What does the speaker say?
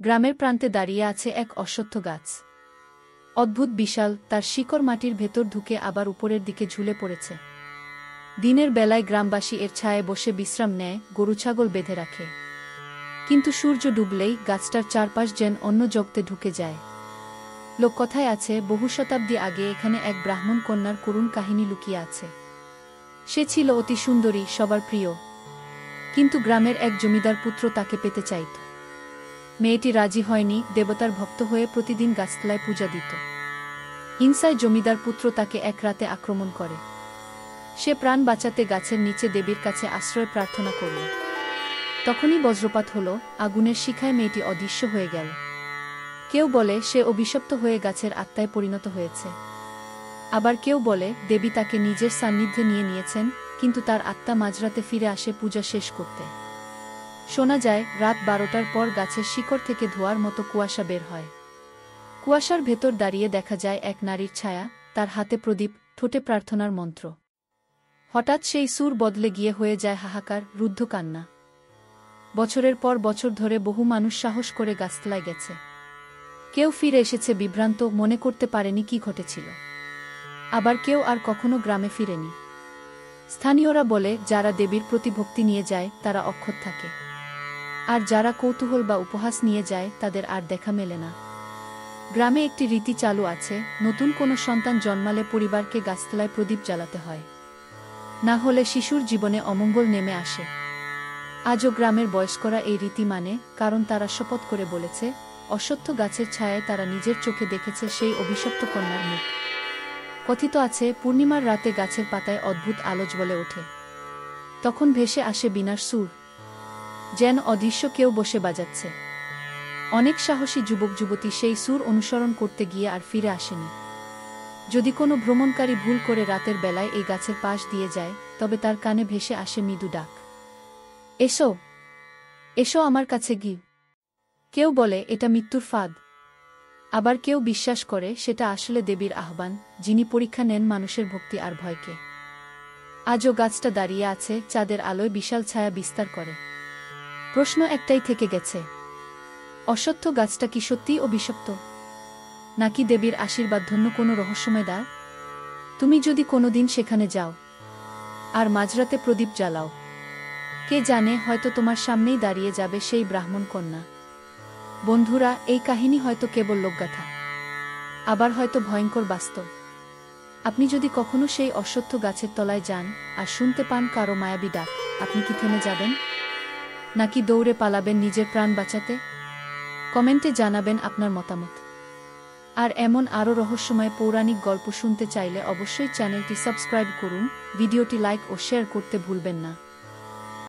গ্রামের প্রান্তে দাঁড়িয়ে আছে এক অশ্বত্থ গাছ। অদ্ভুত বিশাল, তার শিকড় মাটির ভেতর ঢুকে আবার উপরের দিকে ঝুলে পড়েছে। দিনের বেলায় গ্রামবাসী এর ছায়ায় বসে বিশ্রাম নেয়, গরু ছাগল বেঁধে রাখে। কিন্তু সূর্য ডুবলেই গাছটার চারপাশ যেন অন্য জগতে ঢুকে যায়। লোককথায় আছে, বহু শতাব্দী আগে এখানে এক ব্রাহ্মণ কন্যার করুণ কাহিনী লুকিয়ে আছে। সে ছিল অতি সুন্দরী, সবার প্রিয়। কিন্তু গ্রামের এক জমিদার পুত্র তাকে পেতে চাইত। মেয়েটি রাজি হয়নি, দেবতার ভক্ত হয়ে প্রতিদিন গাছতলায় পূজা দিত। হিংসায় জমিদার পুত্র তাকে এক রাতে আক্রমণ করে। সে প্রাণ বাঁচাতে গাছের নিচে দেবীর কাছে আশ্রয় প্রার্থনা করল। তখনই বজ্রপাত হল, আগুনের শিখায় মেয়েটি অদৃশ্য হয়ে গেল। কেউ বলে সে অভিশপ্ত হয়ে গাছের আত্মায় পরিণত হয়েছে। আবার কেউ বলে দেবী তাকে নিজের সান্নিধ্যে নিয়ে নিয়েছেন, কিন্তু তার আত্মা মাঝরাতে ফিরে আসে পূজা শেষ করতে। শোনা যায়, রাত 12টার পর গাছের শিকড় থেকে ধোঁয়ার মতো কুয়াশা বের হয়। কুয়াশার ভেতর দাঁড়িয়ে দেখা যায় এক নারীর ছায়া, তার হাতে প্রদীপ, ঠোঁটে প্রার্থনার মন্ত্র। হঠাৎ সেই সুর বদলে গিয়ে হয়ে যায় হাহাকার, রুদ্ধ কান্না। বছরের পর বছর ধরে বহু মানুষ সাহস করে গাছতলায় গেছে। কেউ ফিরে এসেছে বিভ্রান্ত, মনে করতে পারেনি কি ঘটেছিল। আবার কেউ আর কখনো গ্রামে ফিরেনি। স্থানীয়রা বলে, যারা দেবীর প্রতি ভক্তি নিয়ে যায় তারা অক্ষত থাকে, আর যারা কৌতূহল বা উপহাস নিয়ে যায় তাদের আর দেখা মেলে না। গ্রামে একটি রীতি চালু আছে, নতুন কোনো সন্তান জন্মালে পরিবারকে গাছতলায় প্রদীপ জ্বালাতে হয়, না হলে শিশুর জীবনে অমঙ্গল নেমে আসে। আজও গ্রামের বয়স্করা এই রীতি মানে, কারণ তারা শপথ করে বলেছে, অশ্বত্থ গাছের ছায়ায় তারা নিজের চোখে দেখেছে সেই অভিশপ্ত কন্যার মুখ। কথিত আছে, পূর্ণিমার রাতে গাছের পাতায় অদ্ভুত আলো জ্বলে ওঠে। তখন ভেসে আসে বীণার সুর, যেন অদৃশ্য কেউ বসে বাজাচ্ছে। অনেক সাহসী যুবক যুবতী সেই সুর অনুসরণ করতে গিয়ে আর ফিরে আসেনি। যদি কোনো ভ্রমণকারী ভুল করে রাতের বেলায় এই গাছের পাশ দিয়ে যায়, তবে তার কানে ভেসে আসে মৃদু ডাক, এসো, এসো আমার কাছে গি। কেউ বলে এটা মৃত্যুর ফাঁদ। আবার কেউ বিশ্বাস করে সেটা আসলে দেবীর আহ্বান, যিনি পরীক্ষা নেন মানুষের ভক্তি আর ভয়কে। আজও গাছটা দাঁড়িয়ে আছে, চাঁদের আলোয় বিশাল ছায়া বিস্তার করে। প্রশ্ন একটাই থেকে গেছে, অশ্বত্থ গাছটা কি সত্যিই অভিশপ্ত, নাকি দেবীর আশীর্বাদ ধন্য কোনো রহস্যময় দ্বার? তুমি যদি কোনোদিন সেখানে যাও আর মাঝরাতে প্রদীপ জ্বালাও, কে জানে, হয়তো তোমার সামনেই দাঁড়িয়ে যাবে সেই ব্রাহ্মণ কন্যা। বন্ধুরা, এই কাহিনী হয়তো কেবল লোকগাথা, আবার হয়তো ভয়ঙ্কর বাস্তব। আপনি যদি কখনো সেই অশ্বত্থ গাছের তলায় যান আর শুনতে পান কারো মায়াবী ডাক, আপনি কি থেমে যাবেন, নাকি দৌড়ে পালাবেন নিজের প্রাণ বাঁচাতে? কমেন্টে জানাবেন আপনার মতামত। আর এমন আরও রহস্যময় পৌরাণিক গল্প শুনতে চাইলে অবশ্যই চ্যানেলটি সাবস্ক্রাইব করুন, ভিডিওটি লাইক ও শেয়ার করতে ভুলবেন না।